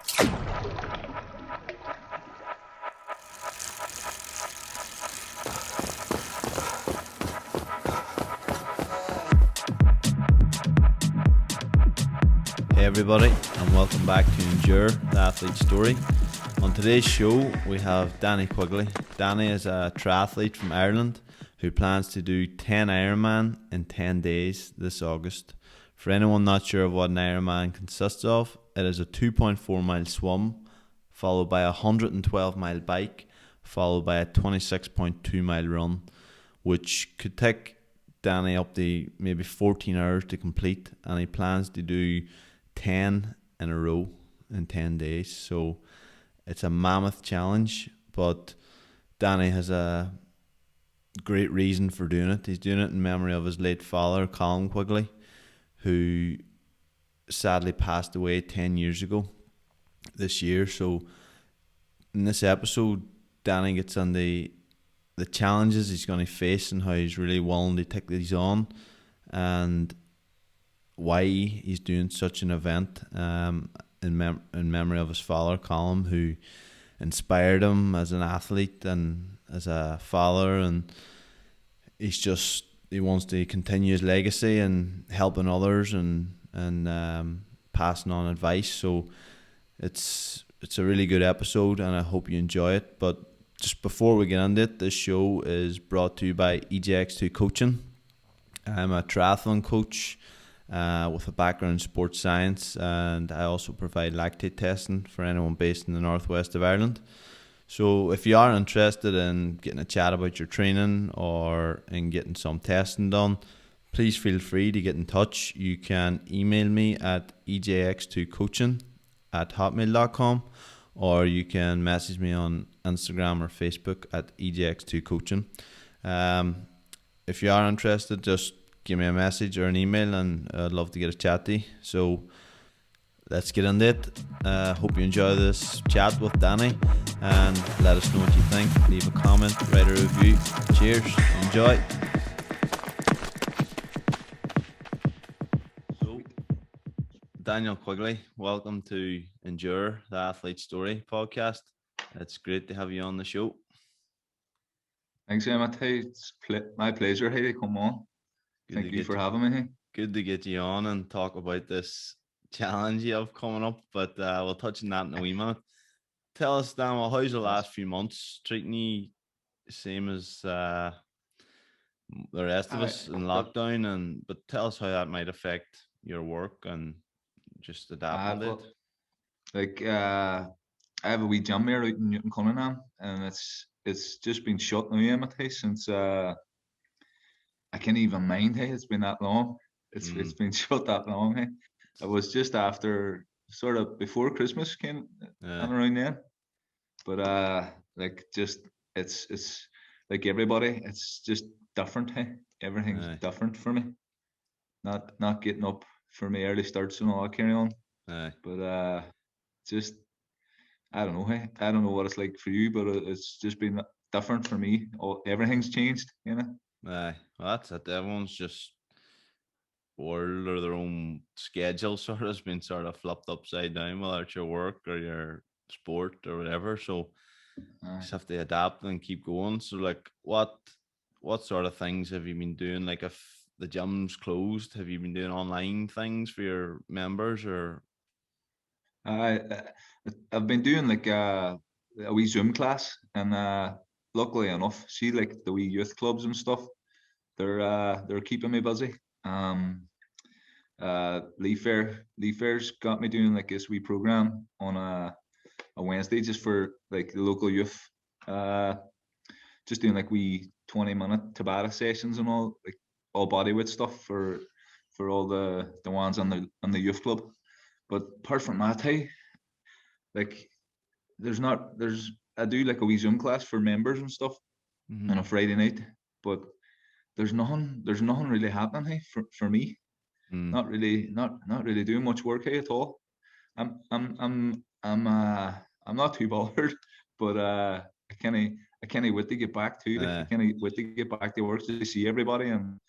Hey everybody, and welcome back to Endure, the Athlete Story. On today's show, we have Derry Quigley. Danny is a triathlete from Ireland who plans to do 10 Ironman in 10 days this August. For anyone not sure of what an Ironman consists of, it is a 2.4 mile swim, followed by a 112 mile bike, followed by a 26.2 mile run, which could take Danny up to maybe 14 hours to complete, and he plans to do 10 in a row in 10 days. So it's a mammoth challenge, but Danny has a great reason for doing it. He's doing it in memory of his late father, Colm Quigley, who sadly passed away 10 years ago this year. So in this episode, Danny gets on the challenges he's going to face and how he's really willing to take these on, and why he's doing such an event in memory of his father, Colm, who inspired him as an athlete and as a father, and he wants to continue his legacy and helping others and passing on advice. So it's a really good episode, and I hope you enjoy it. But just before we get into it, this show is brought to you by EJX2 Coaching. I'm a triathlon coach with a background in sports science, and I also provide lactate testing for anyone based in the northwest of Ireland. So if you are interested in getting a chat about your training or in getting some testing done, please feel free to get in touch. You can email me at ejx2coaching@hotmail.com, or you can message me on Instagram or Facebook at ejx2coaching. If you are interested, just give me a message or an email, and I'd love to get a chat to you. So let's get into it. Hope you enjoy this chat with Danny, and let us know what you think. Leave a comment, write a review. Cheers, enjoy. So, Daniel Quigley, welcome to Endure, the Athlete Story podcast. It's great to have you on the show. Thanks, Emma. Hey, it's my pleasure. Hey, to come on. Thank you for having me. Good to get you on and talk about this challenge you have coming up, but we'll touch on that in a wee minute. Tell us, Dan, how's the last few months treating you? Same as the rest of us in lockdown, but tell us how that might affect your work and just adapting to it. I have a wee gym here out in Newton Cunningham, and it's just been shut now, Emma, since I can't even mind. Hey, it's been that long. It's been shut that long. Hey, it was just after, sort of before Christmas came and around then. But it's like everybody. It's just different. Hey, everything's different for me. Not getting up for my early starts and all that carry on. But just I don't know. Hey, I don't know what it's like for you, but it's just been different for me. Everything's changed, you know. Well, that's it. Everyone's just world or their own schedule sort of has been sort of flipped upside down, whether it's your work or your sport or whatever. So you just have to adapt and keep going. So like what sort of things have you been doing? Like if the gym's closed, have you been doing online things for your members or? I've been doing like a wee Zoom class, and luckily enough, see, like the wee youth clubs and stuff, they're keeping me busy. Leaf Fair's got me doing like this wee program on a Wednesday just for like the local youth, just doing like wee 20-minute Tabata sessions and all, like all bodyweight stuff for all the ones on the youth club. But apart from that, hey, like I do like a wee Zoom class for members and stuff on a Friday night, but there's nothing really happening, hey, for me. Not really doing much work, hey, at all. I'm not too bothered, but I can't wait to get back to it. I can't wait to get back to work to see everybody, and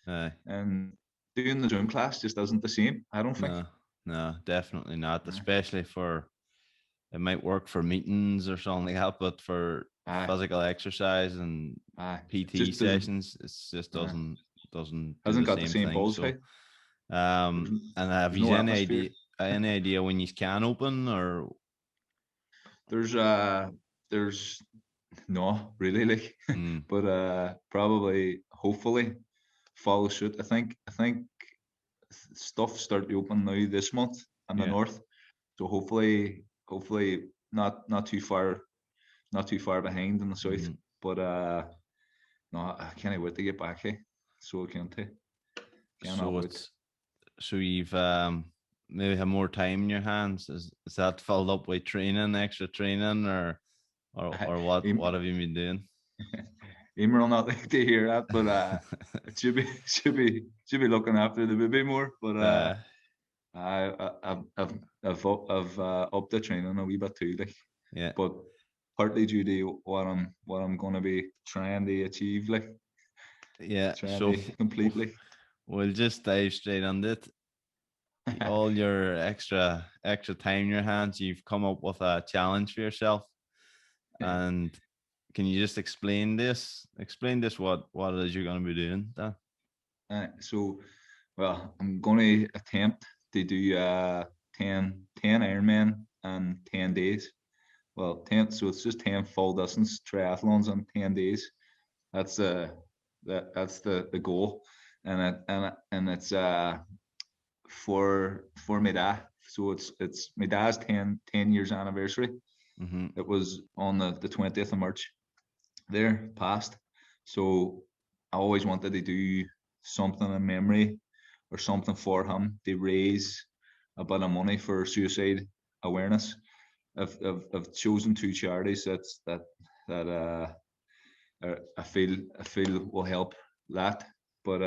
doing the Zoom class just isn't the same, I don't think. No, definitely not, especially for it might work for meetings or something like that, but for Aye, physical exercise and aye. It PT just doesn't. sessions, it just Uh, doesn't do hasn't the got the same same thing. buzz. So, Hey, and have there's you no atmosphere. any idea when you can open or? There's uh there's no really like, Mm, but probably hopefully follow suit. I think stuff start to open now this month in the yeah. north. So hopefully not too far behind in the south. Hmm. But no, I can't wait to get back here. So I cannot So wait. it's so you've maybe have more time in your hands. Is that filled up with training, extra training, or what Em- have you been doing? Emer will not like to hear that, but it should be looking after the baby more. But Uh, I've upped the training a wee bit too, like, yeah, but partly due to what I'm gonna be trying to achieve, like yeah. trying So to completely. we'll just dive straight on it. All your extra time in your hands, you've come up with a challenge for yourself. And can you just explain this? Explain this what it is you're going to be doing, Dan? So, well, I'm gonna attempt to do 10 Ironman and 10 days. Well, 10, so it's just 10 full distance triathlons in 10 days. That's the goal, and it's for my dad. So it's my dad's 10 years anniversary. Mm-hmm. It was on the 20th of March there past. So I always wanted to do something in memory or something for him to raise a bit of money for suicide awareness. I've chosen two charities that I feel will help that. But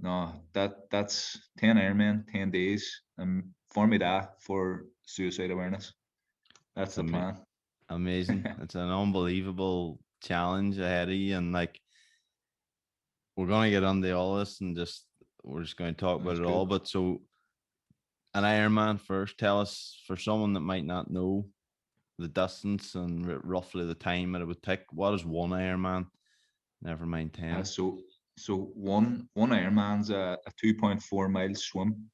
no, that's 10 Ironman, 10 days, for me that for suicide awareness. That's It's the plan. amazing. It's an unbelievable challenge ahead of you, and like we're gonna get on the all this and just we're just going to talk about That's it all. good. But so an Ironman first, tell us for someone that might not know the distance and roughly the time that it would take. What is one Ironman? Never mind Uh, 10. so so one Ironman's a 2.4 mile swim,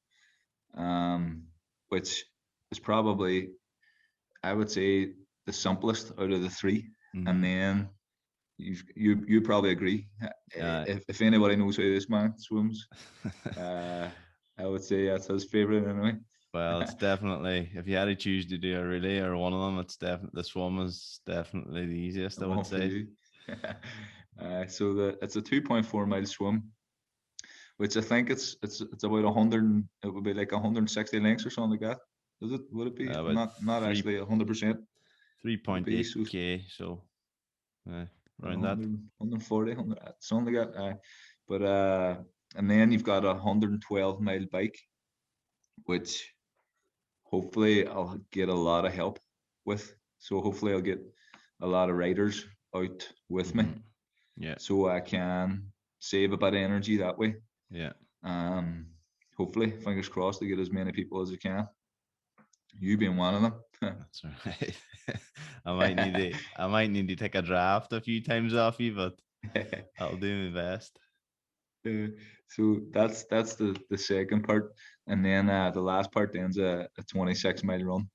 um, which is probably, I would say, the simplest out of the three. And Mm-hmm. then you probably agree. If anybody knows how this man swims, uh, I would say that's his favorite anyway. Well, it's definitely if you had to choose to do a relay or one of them, it's definitely this one is definitely the easiest, I The would one for say. you. So it's a 2.4 mile swim, which I think it's about 100. It would be like 160 lengths or something like that. Is it? Would it be? I'm About not three actually 100%. Would it be? So 3.8k, so around that. 100, 140, 100, something like that. But and then you've got a 112 mile bike, which hopefully I'll get a lot of help with. So hopefully I'll get a lot of riders out with me, Mm-hmm. Yeah, so I can save a bit of energy that way. yeah. Um, Hopefully, fingers crossed, to get as many people as I can. You being one of them. That's all right. I might need to take a draft a few times off you, but I'll do my best. Uh, so that's the second part, and then the last part then's a 26 mile run.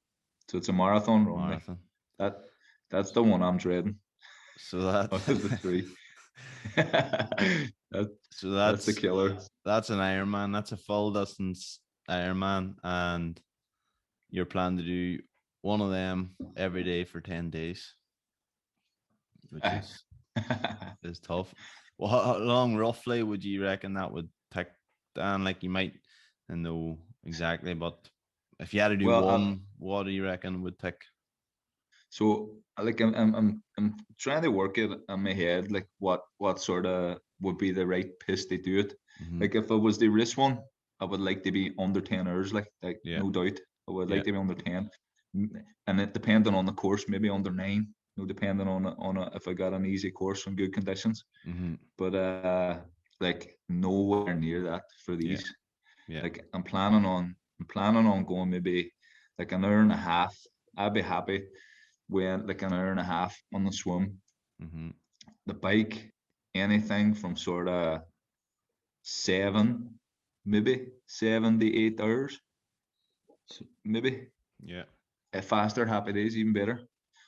So it's a marathon run. Like Marathon. that, that's the one I'm dreading So that out of the three. that so that's the killer. that's an Ironman. That's a full distance Ironman, and you're planning to do one of them every day for 10 days, which is tough. Well, how long roughly would you reckon that would take? Dan, like you might know exactly, but if you had to do Well, one, what do you reckon would take? so like I'm trying to work it in my head, like what sort of would be the right pace to do it. Mm-hmm. Like if it was the race one, I would like to be under 10 hours, like Yeah, no doubt. I would yeah, like to be under 10. And it depending on the course, maybe under 9, depending on if I got an easy course and good conditions. mm-hmm. But like nowhere near that for Yeah, these. yeah. Like I'm planning on going maybe like an hour and a half I'd be happy with like an hour and a half on the swim. Mm-hmm. The bike, anything from sort of 7, maybe 7 to 8 hours, maybe. Yeah. Faster, happy days, even better.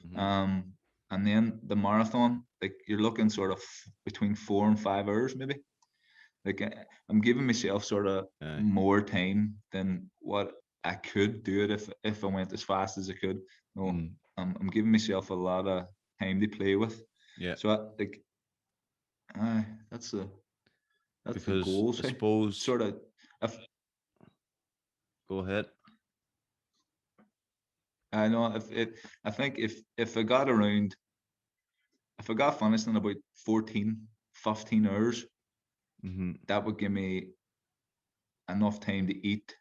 Mm-hmm. Um, and then the marathon, like you're looking sort of between 4 and 5 hours, maybe. Like I'm giving myself sort of Aye. more time than what I could do it if I went as fast as I could. No, Mm. I'm giving myself a lot of time to play with. Yeah. So I like, uh, that's the that's the Because goal. I Say, suppose, sort of. If go ahead. I know if it, I think if I got around, if I got finished in about 14, 15 hours, Mm-hmm. that would give me enough time to eat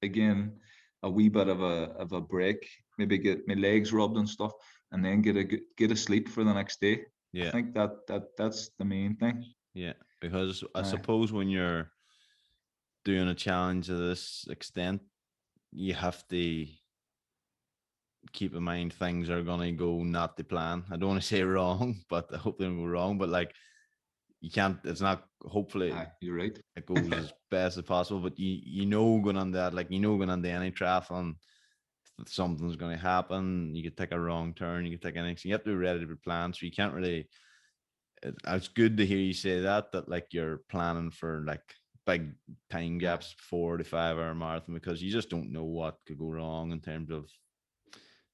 again, a wee bit of a break, maybe get my legs rubbed and stuff, and then get a sleep for the next day. I Yeah. think that's the main thing. Yeah. Because I Uh, suppose when you're doing a challenge of this extent, you have to keep in mind things are gonna go not the plan. I don't want to say wrong, but I hope they don't go wrong. But like you can't. It's not. Hopefully, you're right. it goes as best as possible. But you know going on that, like you know going on the any triathlon, something's going to happen. You could take a wrong turn. You could take anything. So you have to be ready to be planned. So you can't really. It's good to hear you say that like you're planning for like big time Uh, gaps, 4 to 5 hour marathon, because you just don't know what could go wrong in terms of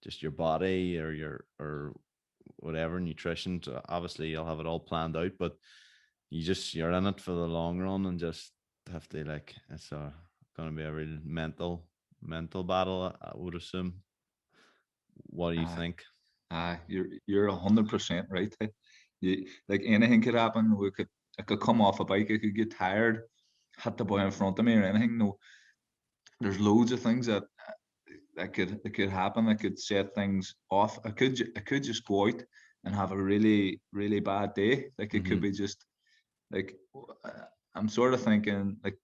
just your body or your or whatever nutrition. So obviously you'll have it all planned out, but you're in it for the long run and just have to like it's going to be a real mental battle. I would assume. What do you uh, think? you're 100% right. Like anything could happen. I could come off a bike. I could get tired, hit the boy in front of me or anything. No, there's loads of things that could happen. That could set things off. I could just go out and have a really really bad day. Like it could Mm-hmm. be just like I'm sort of thinking like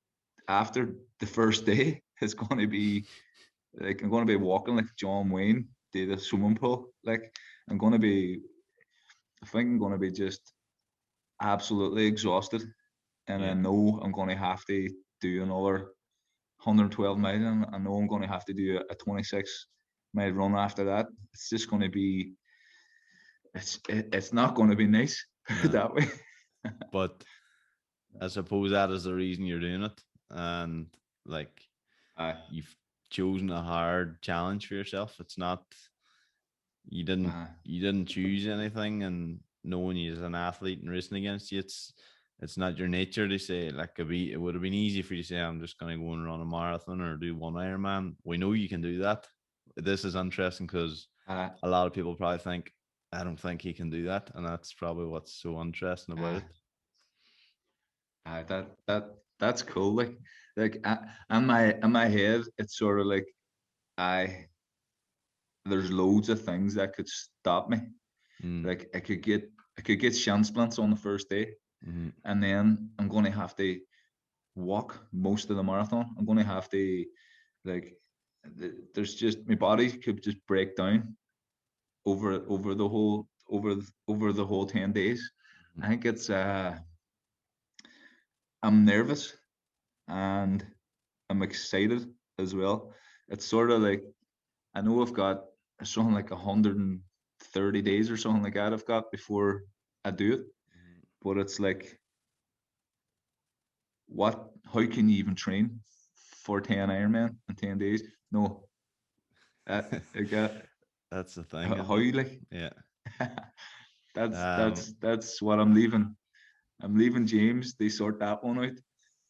after the first day it's going to be like I'm going to be walking like John Wayne to the swimming pool. Like I'm going to be I think I'm going to be just absolutely exhausted, and I Yeah, know I'm going to have to do another 112 miles, and I know I'm going to have to do a 26-mile run after that. It's just going to be it's not going to be nice no, that way. but I suppose that is the reason you're doing it, and like Aye, you've chosen a hard challenge for yourself. It's not you didn't aye, you didn't choose anything, and knowing you as an athlete and racing against you, it's not your nature to say like it would have been easy for you to say I'm just going to go and run a marathon or do one Ironman. We know you can do that. This is interesting because aye, a lot of people probably think I don't think he can do that, and that's probably what's so interesting about aye, it. that's cool. In my head, it's sort of like I there's loads of things that could stop me. Mm, Like I could get shin splints on the first day, mm, and then I'm going to have to walk most of the marathon. I'm going to have to like there's just my body could just break down over the whole 10 days. mm. I think I'm nervous and I'm excited as well. It's sort of like I know I've got something like 130 days or something like that I've got before I do it. But it's like how can you even train for 10 Ironman in 10 days? No. I got That's the thing, how isn't it? like Yeah. that's Um, that's that's what I'm leaving. I'm leaving James. They sort that one out.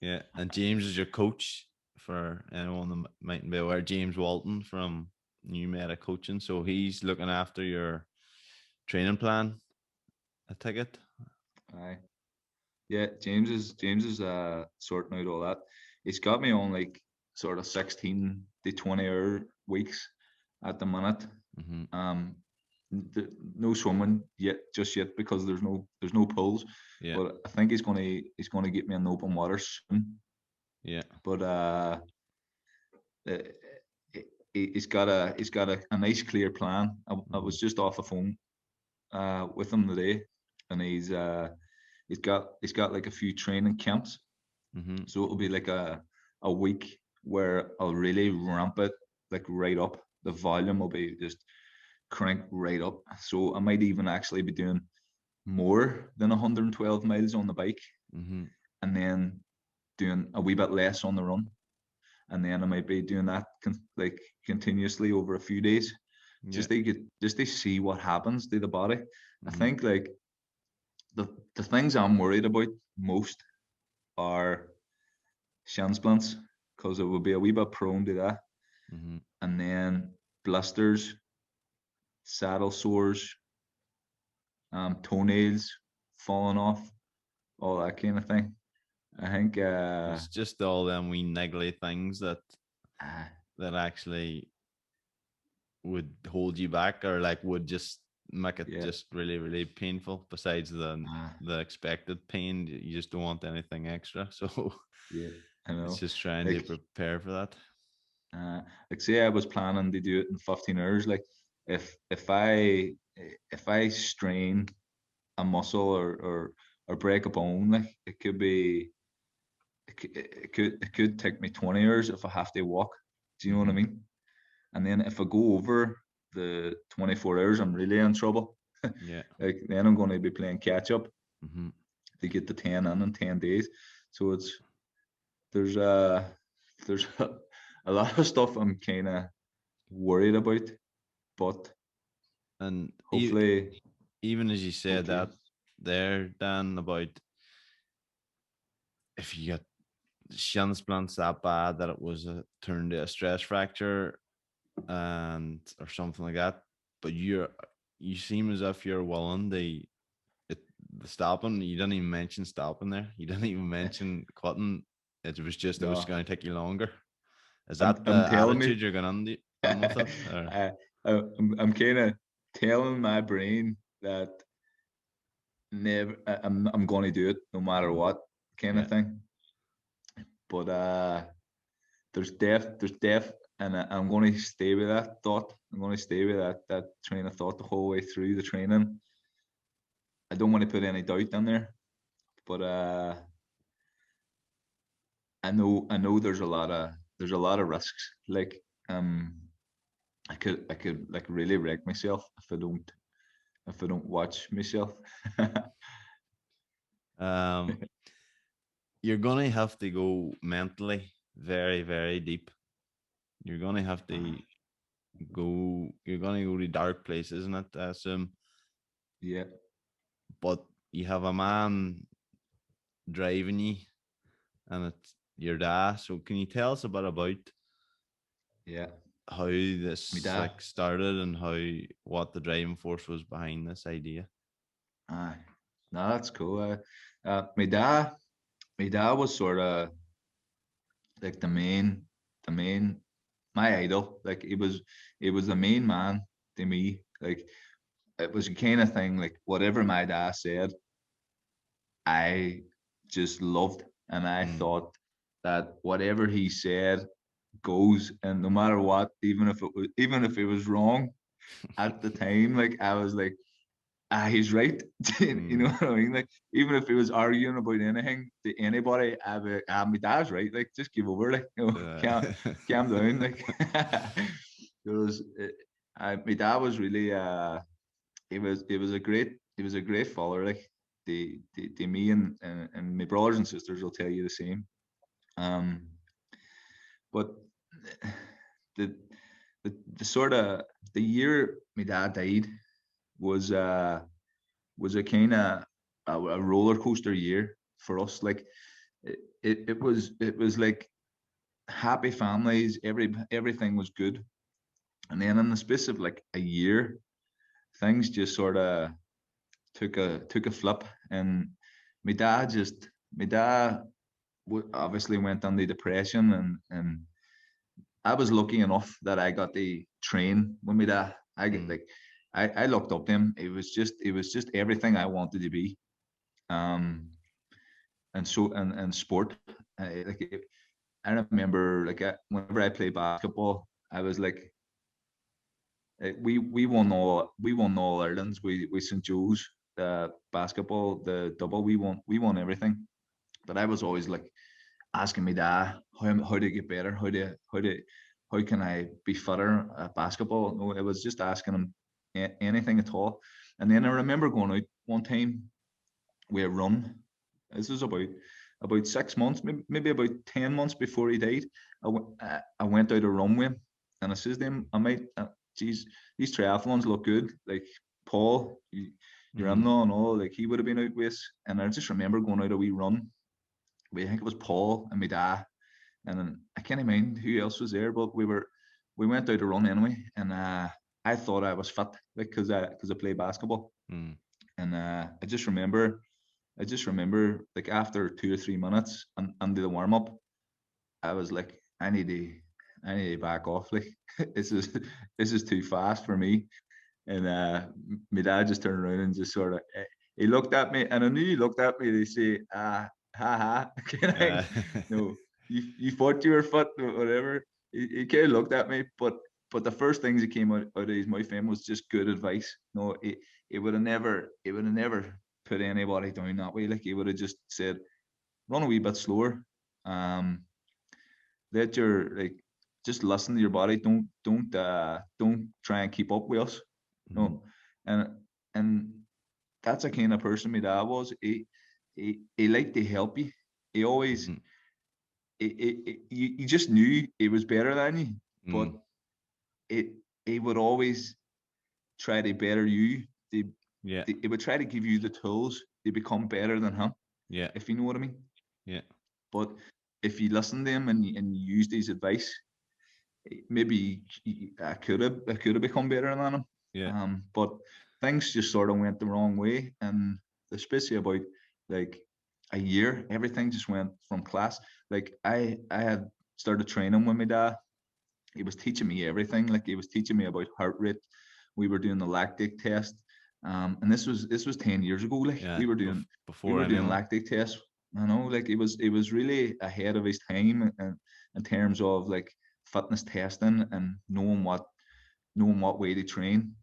yeah. And James is your coach for anyone that mightn't be aware. James Walton from New Meta Coaching. So he's looking after your training plan, I take it. Aye. Yeah, James is sorting out all that. He's got me on like sort of 16 to 20 hour weeks at the minute. Mm-hmm. Um, no swimming just yet because there's no pools. Yeah. But I think he's gonna get me in open water soon. Yeah. But uh, he's got a nice clear plan. I Mm-hmm. was just off the phone with him today, and he's got like a few training camps. Mm-hmm. So it'll be like a week where I'll really ramp it like right up. The volume will be just cranked right up. So I might even actually be doing more than 112 miles on the bike, Mm-hmm. and then doing a wee bit less on the run. And then I might be doing that like continuously over a few days, Yeah. just to see what happens to the body. I Mm-hmm. think like the things I'm worried about most are shin splints, because it will be a wee bit prone to that, Mm-hmm. and then blisters, saddle sores, toenails falling off, all that kind of thing. I think It's just all them wee niggly things that uh, actually would hold you back, or like would just make it yeah, just really really painful. Besides uh, the expected pain, you just don't want anything extra. So yeah, I it's know. just trying to Like prepare for that. uh, like say I was planning to do it in 15 hours. Like if I strain a muscle or break a bone, like it could take me 20 hours if I have to walk. Do you know what I Mm-hmm. mean? And then if I go over the 24 hours, I'm really in trouble. Yeah. Like then I'm going to be playing catch up Mm-hmm. to get the 10 in 10 days. So there's a there's a lot of stuff I'm kind of worried about, but And hopefully even as you said okay. that there, Dan, about if you get shin splints that bad that it was turned to a stress fracture and or something like that, but you seem as if you're willing it, the stopping. You didn't even mention stopping there. You didn't even mention quitting. It was just it was No, going to take you longer. Is I'm that I'm the telling me, attitude you're going on with it? Or I'm kind of telling my brain that I'm going to do it no matter Mhm. what, kind Yeah. of thing. But there's def, and I'm going to stay with that thought. I'm going to stay with that train of thought the whole way through the training. I don't want to put any doubt in there, but I know there's a lot of risks. Like I could like really wreck myself if I don't watch myself. Um, you're gonna have to go mentally very, very deep. You're gonna have to go. You're gonna go to dark places, isn't it? I assume. Yeah, But you have a man driving you, and it's your dad. So can you tell us a bit about yeah. how My this dad. like started and how what the driving force was behind this idea? Aye, no, that's cool. My dad was sort of like the main, my idol. Like he was the main man to me. Like it was the kind of thing. Like whatever my dad said, I just loved, and I Mm. thought that whatever he said goes, and no matter what, even if it was wrong at the time, like I was like, he's right. You know Mm. what I mean? Like even if he was arguing about anything to anybody, I'd be like, my dad's right. Like just give over. Like calm down. Like it was. My dad was really. He was a great follower. Like the me and my brothers and sisters will tell you the same. Um, but the the sort of the year my dad died was was a kind of a roller coaster year for us. Like it was like happy families, everything was good, and then in the space of like a year, things just sort of took a flip, and my dad obviously went under depression, and I was lucky enough that I got to train with my dad. I get Mm. like I looked up to him. It was just everything I wanted to be. Um, and sport. Like I remember, like whenever I played basketball, I was like, we won all Ireland's. We St. Joe's, the basketball, the double. We won everything. But I was always like asking me dad how to get better, how can I be fitter at basketball. No, it was just asking him anything at all. And then I remember going out one time, we had run. This was about 6 months, maybe about 10 months before he died. I went out a run with him, and I says to him, I might, geez, these triathlons look good. Like Paul, your Mm-hmm. and all, like he would have been out with us. And I just remember going out a wee run. I think it was Paul and my dad, and then I can't mind who else was there, but we went out to run anyway, and I thought I was fit, like because I play basketball, Mm. and I just remember like after 2 or 3 minutes and the warm up, I was like, I need to back off, like this is too fast for me, and my dad just turned around and just sort of he looked at me, and I knew he looked at me. They say, ha ha, kind of Uh, thing. No, you thought you were fit, or whatever. He kind of looked at me, but the first things that came out of his mouth then was just good advice. No, he would have never put anybody down that way. Like he would have just said, run a wee bit slower. Um, let your like just listen to your body. Don't try and keep up with us. mhm. No, and and that's a kind of person my dad was. He liked to help you. He always Mhm. you just knew he was better than you, but Mm. it he would always try to better you. They, Yeah. he would try to give you the tools to become better than him, Yeah. if you know what I mean. Yeah. But if you listen to him and you use his advice, maybe I could have become better than him. Yeah. But things just sort of went the wrong way, and especially about like a year, everything just went from class. Like I had started training with my dad. He was teaching me everything. Like he was teaching me about heart rate. We were doing the lactic test, and this was 10 years ago. Like Yeah. we were doing we Before were doing anyone. lactic tests. You know, like it was really ahead of his time, and in terms of like fitness testing and knowing what way to train.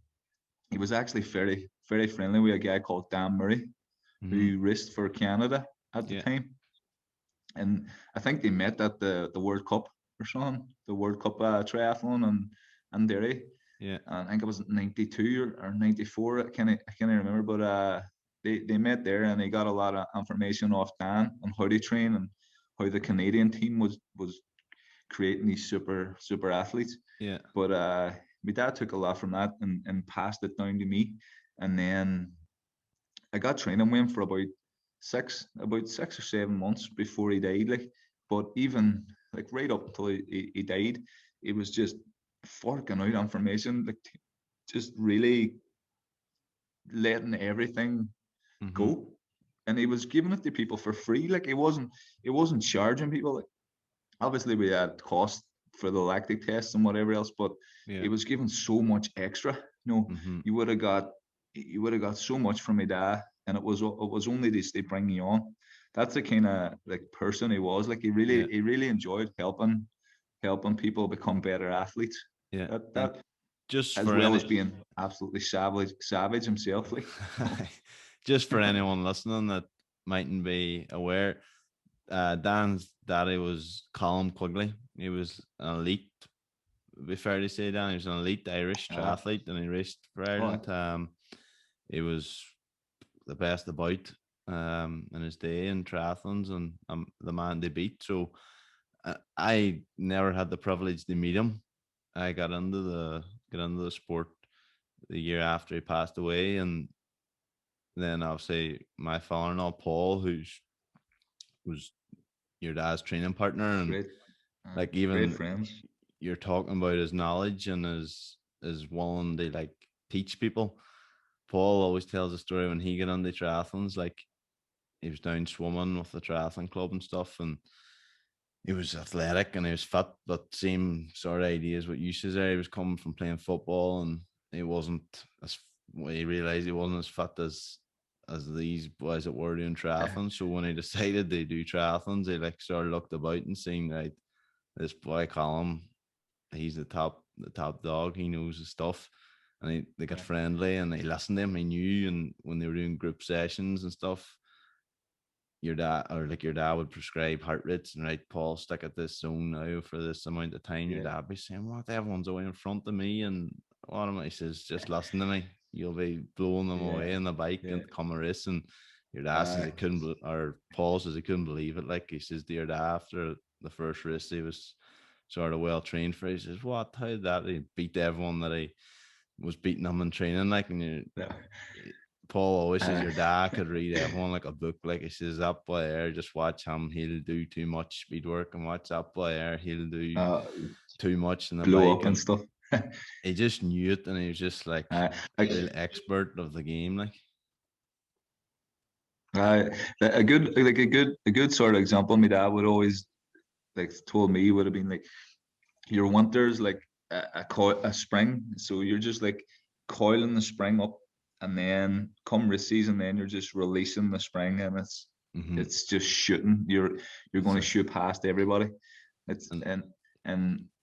He was actually very friendly with a guy called Dan Murray, Hmm. who raced for Canada at the Yeah. time, and I think they met at the World Cup or something, the World Cup triathlon and Derry. Yeah. And I think it was 92 or 94. I can't remember, but they met there, and they got a lot of information off Dan on how to train and how the Canadian team was creating these super athletes. Yeah. But my dad took a lot from that and passed it down to me. And then I got training with him for about 6 or 7 months before he died. Like, but even like right up until he died, it was just forking out information, like just really letting everything Hmm. go. And he was giving it to people for free. Like it wasn't charging people. Like, obviously we had cost for the lactic tests and whatever else, but Yeah. it was given so much extra. You know, Hmm. you would have got you would have got so much from my dad, and it was only this they bring you on. That's the kind of like person he was. Like he Yeah. really he really enjoyed helping people become better athletes. Yeah. That And that just as for well as any, being absolutely savage himself. Like just for anyone listening that mightn't be aware, Dan's daddy was Colm Quigley. He was an elite. Be fair to say, Dan, he was an elite Irish uh, triathlete, and he raced for oh, Ireland. He was the best about in his day in triathlons, and the man they beat. So I never had the privilege to meet him. I got into the sport the year after he passed away, and then obviously my father-in-law Paul, who's your dad's training partner, and great, like great even friends. you're talking about his knowledge and his willing to like teach people. Paul always tells a story when he got into triathlons, like he was down swimming with the triathlon club and stuff, and he was athletic and he was fit, but same sort of ideas what you said there. He was coming from playing football, and he wasn't as well, he realized he wasn't as fit as these boys that were doing triathlons. So when he decided to do triathlons, he like sort of looked about and seeing, right, this boy Colin, he's the top the top dog. He knows his stuff, and they got uh, friendly and they listened to him. He knew, and when they were doing group sessions and stuff, your dad would prescribe heart rates and right, Paul, stick at this zone now for this amount of time. Your yeah, dad be saying, "What? Everyone's away in front of me," and what am I? He says, "Just listen to me. You'll be blowing them away yeah, in the bike yeah. and come a race." And your dad says Uh, he couldn't, or Paul says he couldn't believe it. Like he says, to your dad after the first race, he was sort of well trained for. He says, "What? How did that? He beat everyone that he was beating them in training, like." And no, Paul always says uh, your dad could read everyone like a book. Like he says, that boy there, just watch him. He'll do too much speed work, and watch that boy there. He'll do uh, too much in the blow bike. up and And stuff. he just knew it, and he was just like uh, like, real expert of the game. Like, uh, a good sort of example. My dad would always like told me would have been like your winter's like a spring, so you're just like coiling the spring up, and then come race season, then you're just releasing the spring, and mm-hmm. it's just shooting. You're going to So, shoot past everybody. It's and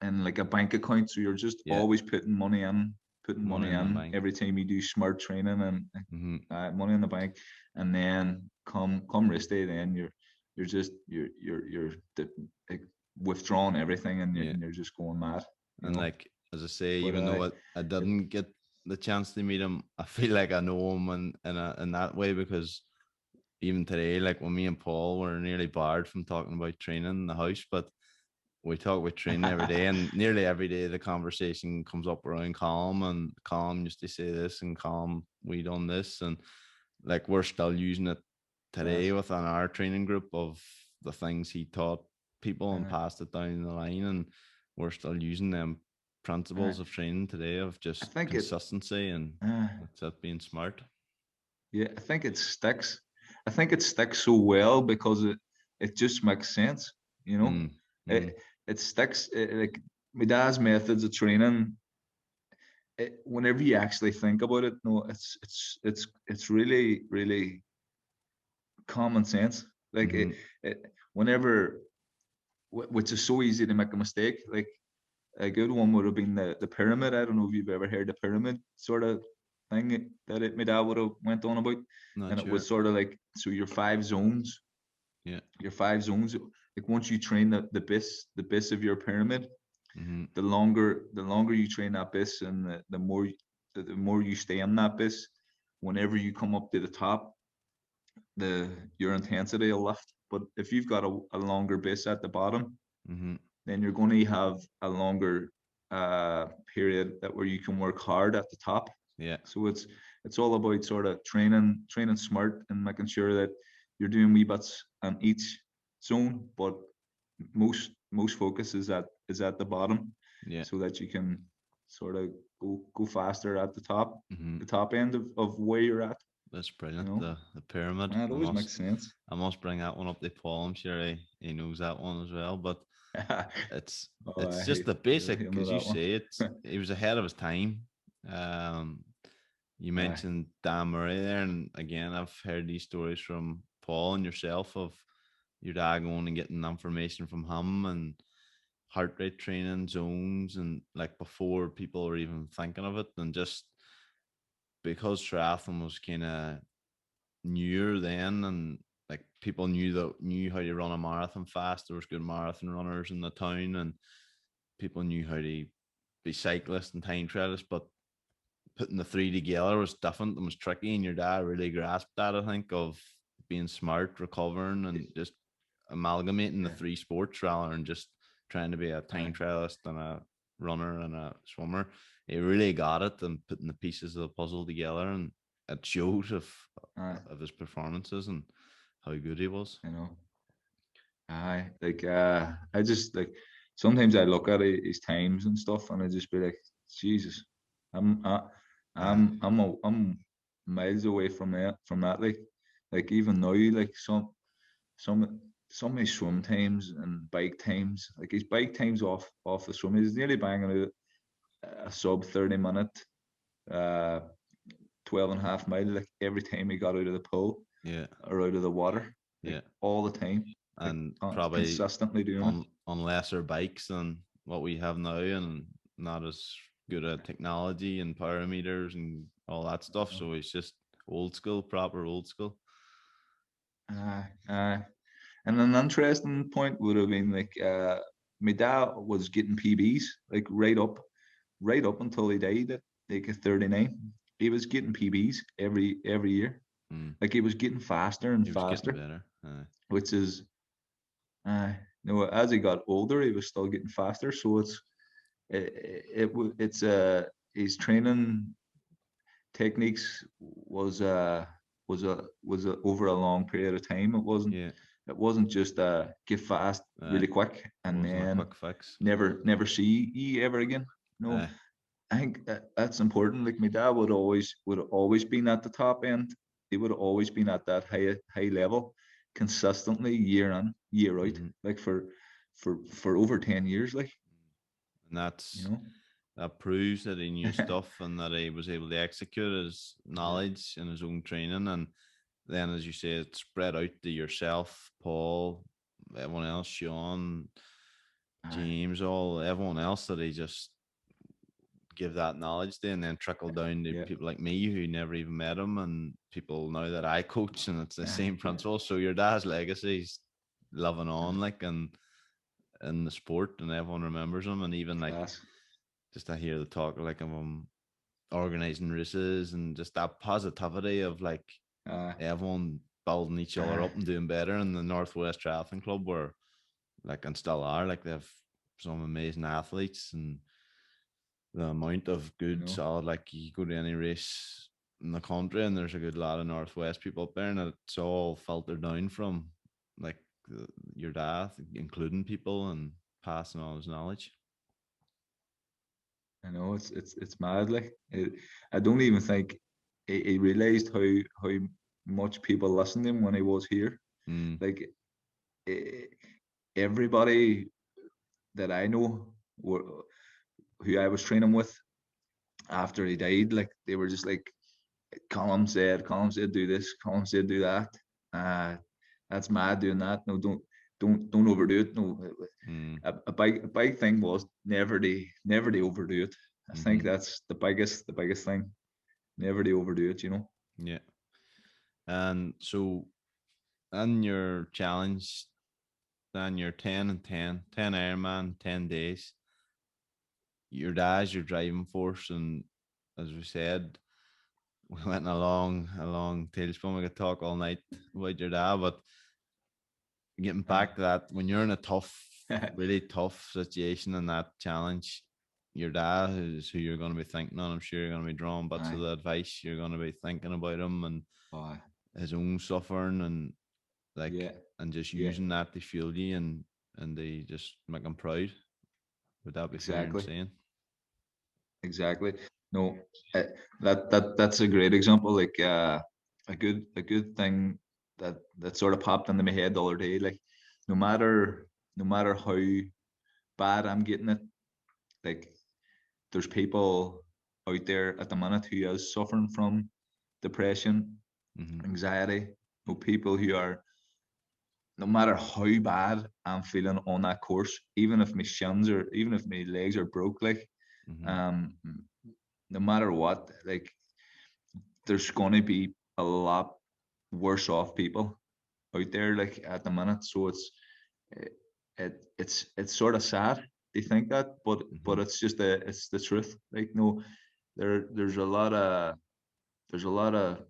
and like a bank account, so you're just yeah, always putting money money in the in bank. every time you do smart training and Mm-hmm. money in the bank, and then come race day, then you're just like withdrawing everything, and Yeah, you're just going mad, you and know. like as I say, But even though I it, didn't get the chance to meet him, I feel like I know him in that way because even today, like when me and Paul were nearly barred from talking about training in the house, but we talk about training every day, and nearly every day the conversation comes up around Colm, and Colm used to say this, and Colm, we done this, and like we're still using it today yes, within our training group of the things he taught people and uh, passed it down the line, and we're still using them uh, principles of training today of I just think it. consistency and Uh, that's it, being smart. Yeah, I think it sticks. I think it sticks so well because it just makes sense, you know. Mm, mm, It sticks. Like my dad's methods of training. Whenever you actually think about it, no, it's really common sense. Like mm-hmm. whenever, which is so easy to make a mistake. Like a good one would have been the pyramid. I don't know if you've ever heard the pyramid sort of thing that my dad would have went on about, Not and it was sure. sort of like, so Yeah. your 5 zones. Like once you train the base of your pyramid, Mm-hmm. the longer you train that base, and the more you stay in that base, whenever you come up to the top, your intensity will lift. But if you've got a longer base at the bottom, Mm-hmm. then you're going to have a longer period that where you can work hard at the top. Yeah. So it's all about sort of training smart and making sure that you're doing wee bits on each zone, but most focus is at the bottom, Yeah. so that you can sort of go faster at Mm-hmm. the top end of where you're at. That's You brilliant. know, The pyramid. and it always makes sense. I must bring that one up to Paul. I'm sure he knows that one as well. But it's Oh, it's just the he'll basic, know as you that say. It's one. he was ahead of his time. Um, you Aye, mentioned Dan Murray there, and again, I've heard these stories from Paul and yourself of your dad going and getting information from him and heart rate training zones and like before people were even thinking of it, and just because triathlon was kind of newer then, and like people knew how to run a marathon fast. There was good marathon runners in the town, and people knew how to be cyclists and time trialists, but putting the three together was different and was tricky. And your dad really grasped that, I think, of being smart, recovering, and just amalgamating the yeah, three sports rather than just trying to be a time aye, trialist and a runner and a swimmer. He really got it and putting the pieces of the puzzle together, and it showed aye, of his performances and how good he was. you know, aye. Like I just like sometimes I look at his times and stuff, and I just be like, Jesus, I'm I, Uh, I'm miles away from that. Like even now, like some some of his swim times and bike times, like his bike times off the swim, he's nearly banging out a sub 30 minute, uh 12 and a half mile, like every time he got out of the pool yeah, or out of the water, like yeah, all the time, like and probably consistently doing it. on lesser bikes than what we have now, and not as good at technology and parameters and all that stuff. No. So he's just old school, proper old school. Uh, and an interesting point would have been like my dad was getting PBs like right up until he died at like 39. He was getting PBs every year. Mm. Like he was getting faster and He was getting faster, better. which is uh as he got older, he was still getting faster. So it's his training techniques was over a long period of time. Yeah. It wasn't just get fast Aye. really quick It and wasn't a then quick fix. never see you ever again. No, Aye. I think that's important. Like my dad would always been at the top end. He would have always been at that high level consistently year in year out, Mm-hmm. like for over 10 years. Like And you that's know, that proves that he knew stuff and that he was able to execute his yeah, knowledge and his own training. And then, as you say, it spread out to yourself, Paul, everyone else, Sean, uh, James, all everyone else that he just give that knowledge to, and then trickle down to yeah, people like me who never even met him, and people now that I coach, and it's the uh, same principle. So your dad's legacy's living on, like, and in the sport, and everyone remembers him, and even like class. just I hear the talk like of him organizing races and just that positivity of like Uh, everyone building each other uh, up and doing better in the Northwest Triathlon Club, where like and still are like they have some amazing athletes, and the amount of you good know, solid, like you go to any race in the country and there's a good lot of Northwest people up there, and it's all filtered down from like your dad, including people and passing on his knowledge. I know it's mad. Like I don't even think he realized how much people listened to him when he was here. Mm, Like eh, everybody that I know were, who I was training with after he died, like they were just like Colm said do this, Colm said do that. Uh that's mad doing that. No, don't overdo it. No, mm, a big thing was never to overdo it. I think mm-hmm. that's the biggest thing. Never to overdo it, you know. Yeah. And so in your challenge, then you're 10 and 10 Ironman, 10 days. Your dad's your driving force. And as we said, we went in a long tailspin. We could talk all night about your dad, but getting Uh, back to that, when you're in a tough, really tough situation and that challenge, your dad is who you're going to be thinking on. I'm sure you're going to be drawing bits of aye. the advice. You're going to be thinking about him and Oh, his own suffering, and like yeah, and just yeah, using that to fuel you, and they just make him proud. Would that be fair in exactly, saying? exactly. No, uh, that's a great example. Like a good thing that sort of popped into my head the other day. Like no matter no matter how bad I'm getting it, like there's people out there at the minute who is suffering from depression, Mm-hmm. anxiety. No people who are no matter how bad I'm feeling on that course, even if my shins are, even if my legs are broke, like, Mm-hmm. um, no matter what, like, there's gonna be a lot worse off people out there, like at the minute. So it's sort of sad to think that, but Mm-hmm. it's just it's the truth. Like, no, there's a lot of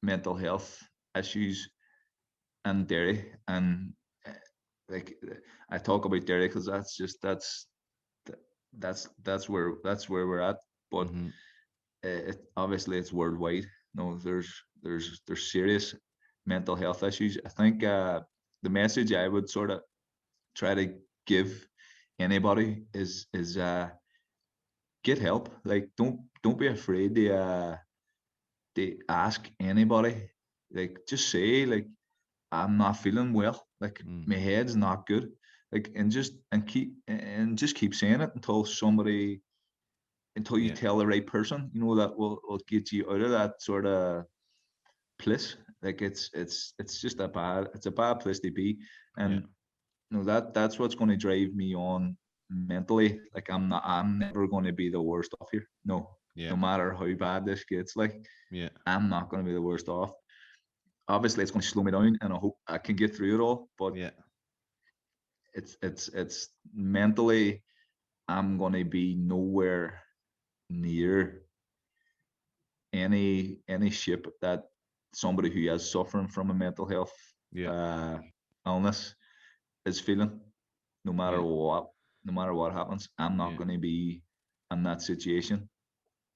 mental health issues in Derry, and uh, like I talk about Derry because that's where we're at. But Mm-hmm. obviously it's worldwide. No, there's serious mental health issues. I think the message I would sort of try to give anybody is get help. Like don't be afraid to ask anybody. Like just say like I'm not feeling well. Like Mm. my head's not good. Like and just keep saying it until you Yeah. tell the right person, you know, that will get you out of that sort of place. Like it's just a bad place to be. Yeah. And you know that's what's going to drive me on mentally, like I'm never going to be the worst off here. No, Yeah. no matter how bad this gets, like Yeah. I'm not going to be the worst off. Obviously, it's going to slow me down, and I hope I can get through it all. But Yeah. it's mentally, I'm going to be nowhere near any shape that somebody who is suffering from a mental health Yeah. uh, illness is feeling. No matter Yeah. what, no matter what happens, I'm not Yeah. going to be in that situation.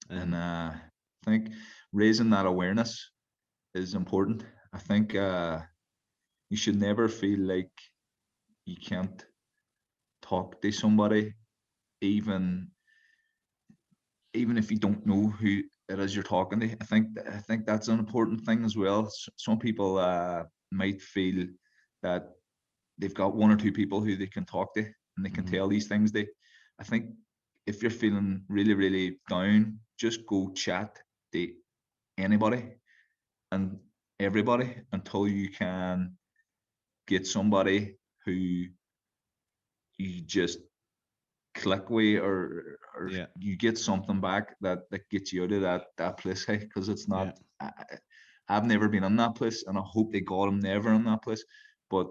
And And I think raising that awareness is important. I think you should never feel like you can't talk to somebody, even even if you don't know who it is you're talking to. I think that's an important thing as well. Some people might feel that they've got one or two people who they can talk to and they can mhm. tell these things to. I think if you're feeling really, really down, just go chat to anybody and everybody until you can get somebody who you just click with, or Yeah. you get something back that gets you out of that place. Hey, because it's Yeah. not. I've never been in that place, and I hope they God I'm never in that place. But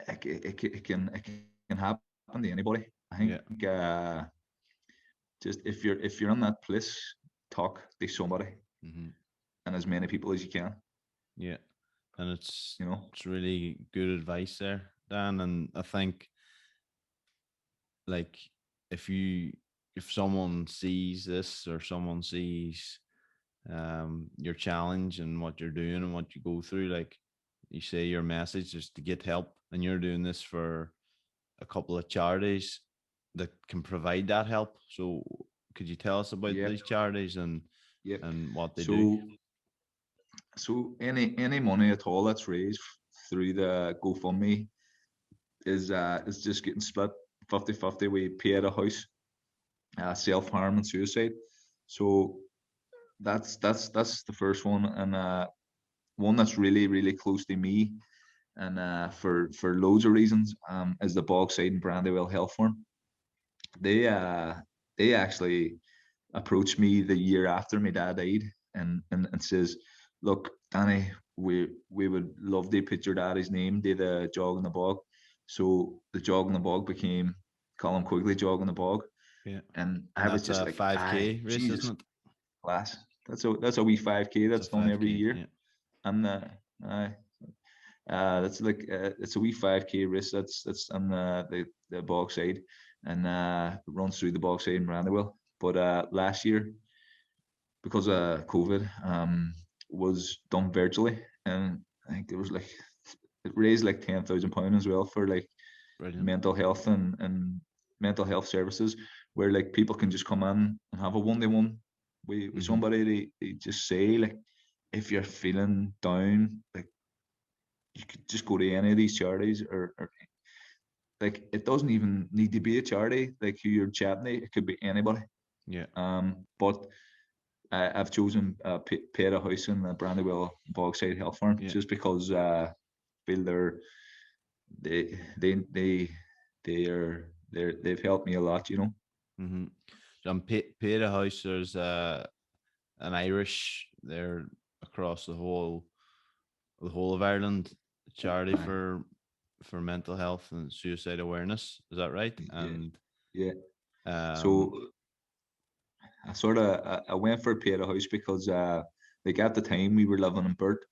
it can happen to anybody. I think Yeah. just if you're in that place, talk to somebody Mhm. and as many people as you can. Yeah. And it's You know. it's really good advice there, Dan. And I think, like, if you if someone sees this, or someone sees your challenge and what you're doing and what you go through, like you say, your message is to get help, and you're doing this for a couple of charities that can provide that help. So could you tell us about Yeah. these charities and Yeah. what they do? So any money at all that's raised through the GoFundMe is just getting split 50-50. We pay at a house, self-harm and suicide. So that's the first one, and one that's really, really close to me, and for loads of reasons, is the Bogside and Brandywell Health Farm. They uh they actually approached me the year after my dad died, and says, "Look, Danny, we would love to put your daddy's name to the jog in the bog." So the jog in the bog became Colm Quigley Jog in the Bog, Yeah. and And I was that's just a like, 5K race, Jesus, isn't it? class. That's a wee 5K It's a that's done every 5K. year, Yeah. and aye, that's like it's a wee 5K race that's on the bog side, and runs through the bog side in Brandywell. But last year, because of COVID, was done virtually, and I think it raised like £10,000 as well for like Brilliant. mental health and mental health services, where like people can just come in and have a one-to-one with Hmm. somebody. They just say, like, if you're feeling down, like, you could just go to any of these charities, or like, it doesn't even need to be a charity like who you're chatting to. It could be anybody. Yeah. But I've chosen Peta House and Brandywell Bogside Health Farm Yeah. just because feel they they they they've helped me a lot. You know. Mm-hmm. So on Peta House, there's an Irish there across the whole of Ireland, charity Aye. for mental health and suicide awareness. Is that right? Yeah. And Yeah. um, So I went for Peta House because like at the time we were living in Burt,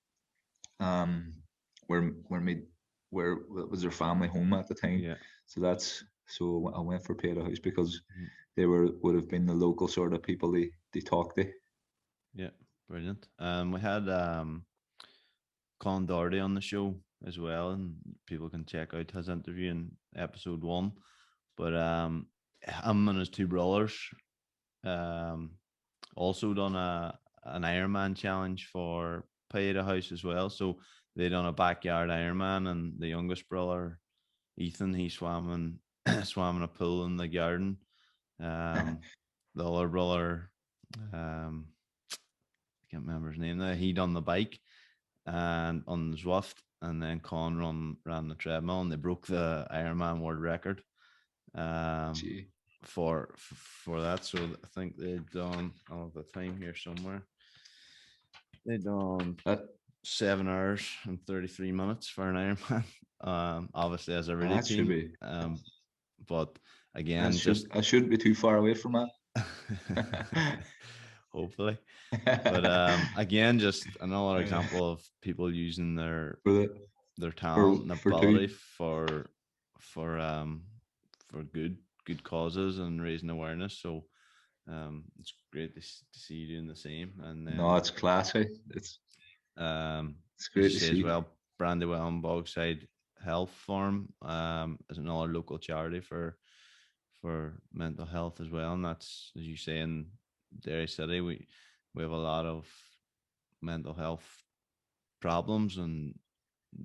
um, where me where was their family home at the time. yeah. So I went for Peta House because Mhm. they would have been the local sort of people they talk to. Yeah, brilliant. We had Con Doherty on the show as well, and people can check out his interview in episode 1. But him and his two brothers um also done an Ironman challenge for Pieta House as well. So they done a backyard Ironman, and the youngest brother, Ethan, he swam swam in a pool in the garden. Um, the other brother, um, I can't remember his name now. He done the bike and on Zwift, and then Con ran the treadmill, and they broke the Ironman world record. um, Gee. for that. So I think they've done all the time here somewhere. They've done That 7 hours and 33 minutes for an Ironman. Obviously as a relay that should team. be. But again, just I shouldn't be too far away from hopefully. But that. again, just another example of people using For the their talent and for ability two. for um for good causes and raising awareness. So it's great to see you doing the same. And No, then it's classy. It's as you great to say as see. well, Brandywell and Bogside Health Farm is another local charity for mental health as well. And that's, as you say, in Derry City, we have a lot of mental health problems, and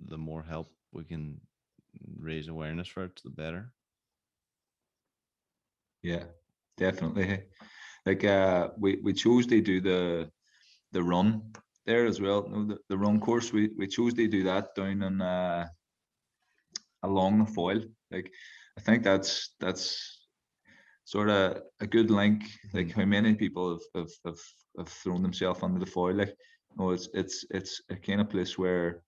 the more help we can raise awareness for it, the better. Yeah, definitely. Like we chose to do the run there as well. No, the run course we chose to do that down in along the foil. Like I think that's sort of a good link. Mm-hmm. Like how many people have thrown themselves under the foil. Like no, it's a kind of place where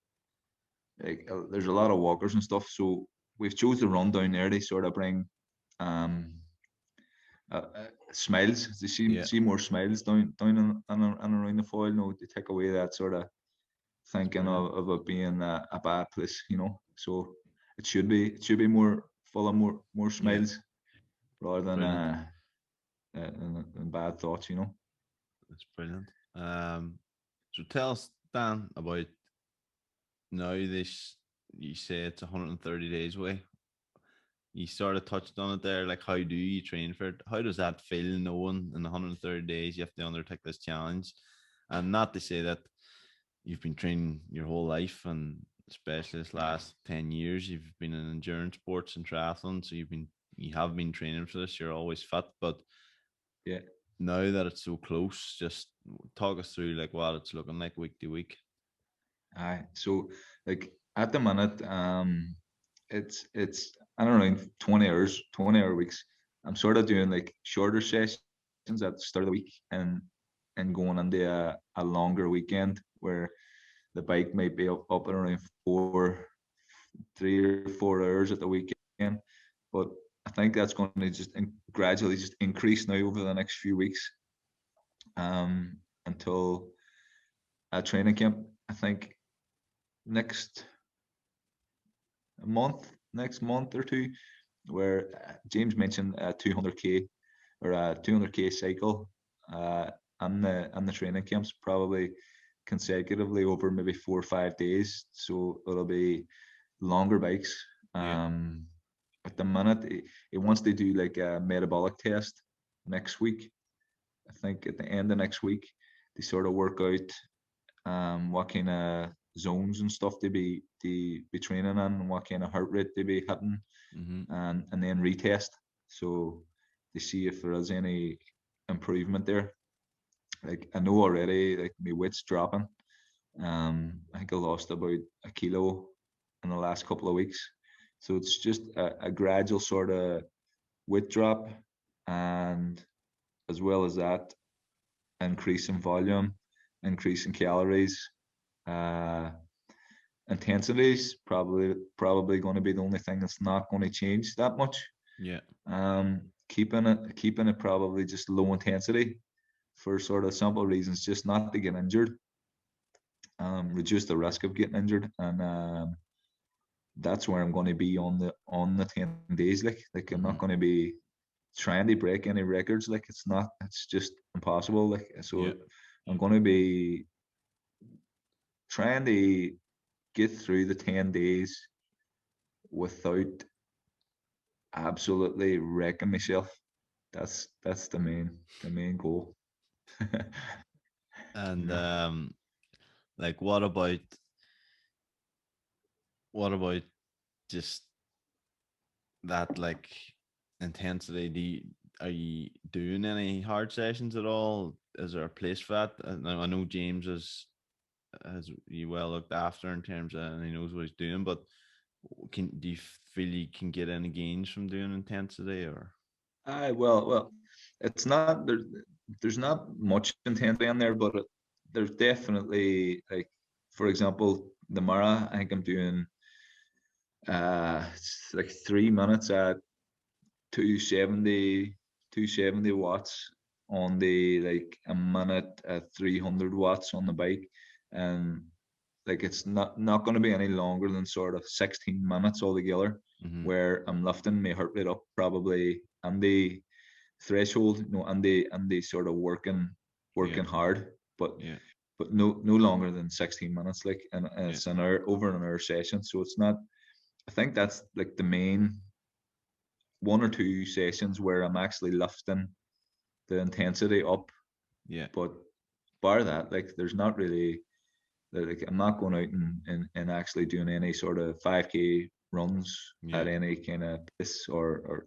like there's a lot of walkers and stuff. So we've chose to run down there to sort of bring um smiles. To Yeah, see more smiles down and around the foil. No, to take away that sort of that's thinking brilliant. of it being a bad place. So it should be more full of more Yeah, smiles rather brilliant. than bad thoughts. That's brilliant. So tell us, Dan, about now this. You say it's 130 days away. You sort of touched on it there. Like, how do you train for it? How does that feel knowing in 130 days you have to undertake this challenge? And not to say that you've been training your whole life, and especially this last 10 years, you've been in endurance sports and triathlon. So you have been training for this. You're always fit. But Yeah. now that it's so close, just talk us through like what it's looking like week to week. Aye. So like at the minute, it's I don't know, 20 hours, 20-hour weeks. I'm sort of doing like shorter sessions at the start of the week and going into a longer weekend where the bike might be up and around 3 or 4 hours at the weekend. But I think that's going to just gradually just increase now over the next few weeks, until a training camp. I think next next month or two, where James mentioned a 200k or a 200k cycle, and the training camps probably consecutively over maybe 4 or 5 days. So it'll be longer bikes. Yeah. Um, at the minute, he wants to do like a metabolic test next week. I think at the end of next week, they sort of work out what kind of zones and stuff they be training in, and what kind of heart rate they be hitting, Mm-hmm. and then retest. So to see if there is any improvement there. Like I know already, like my weight's dropping. I think I lost about a kilo in the last couple of weeks. So it's just a gradual sort of weight drop, and as well as that, increase in volume, increase in calories. Uh, Intensity is probably going to be the only thing that's not going to change that much. Yeah. Keeping it probably just low intensity for sort of simple reasons, just not to get injured, reduce the risk of getting injured, and that's where I'm going to be on the 10 days. Like I'm Mm-hmm. not going to be trying to break any records. Like it's not. It's just impossible. Like Yeah. so, I'm going to be trying to get through the 10 days without absolutely wrecking myself. That's the main goal. And Yeah. like what about just that like intensity? Are you doing any hard sessions at all? Is there a place for that? I know James has you well looked after in terms of, and he knows what he's doing, but Do you feel you can get any gains from doing intensity or? Well, it's not there. There's not much intensity in there, but there's definitely like, for example, the Mara. I think I'm doing it's like 3 minutes at 270, 270 watts on the, like a minute at 300 watts on the bike, and like it's not going to be any longer than sort of 16 minutes altogether, Mm-hmm. where I'm lifting my heart rate up probably and the threshold, and they sort of Yeah, working hard, but yeah, no longer than 16 minutes, like, and yeah, it's an hour, over an hour session, so it's not. I think that's like the main one or two sessions where I'm actually lifting the intensity up, yeah, but bar that, like, there's not really, like, I'm not going out and actually doing any sort of 5K runs yeah, at any kind of pace, or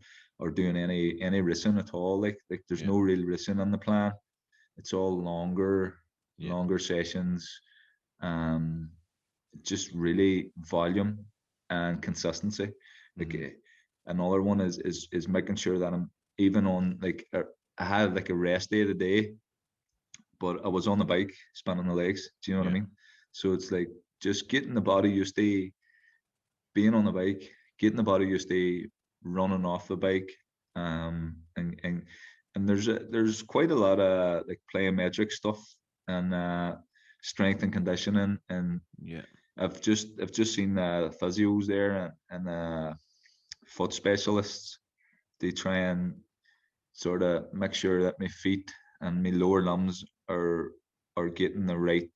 doing any racing at all. Like there's yeah, no real racing on the plan. It's all yeah. longer sessions. Um, just really volume and consistency. Like, Mm-hmm. another one is making sure that I'm even on, like, I had like a rest day today, but I was on the bike spinning the legs. Do you know what I Yeah, mean? So it's like just getting the body used to being on the bike, getting the body used to running off the bike, and there's quite a lot of like plyometric stuff, and strength and conditioning, and yeah. I've just seen physios there, and foot specialists. They try and sort of make sure that my feet and my lower limbs are getting the right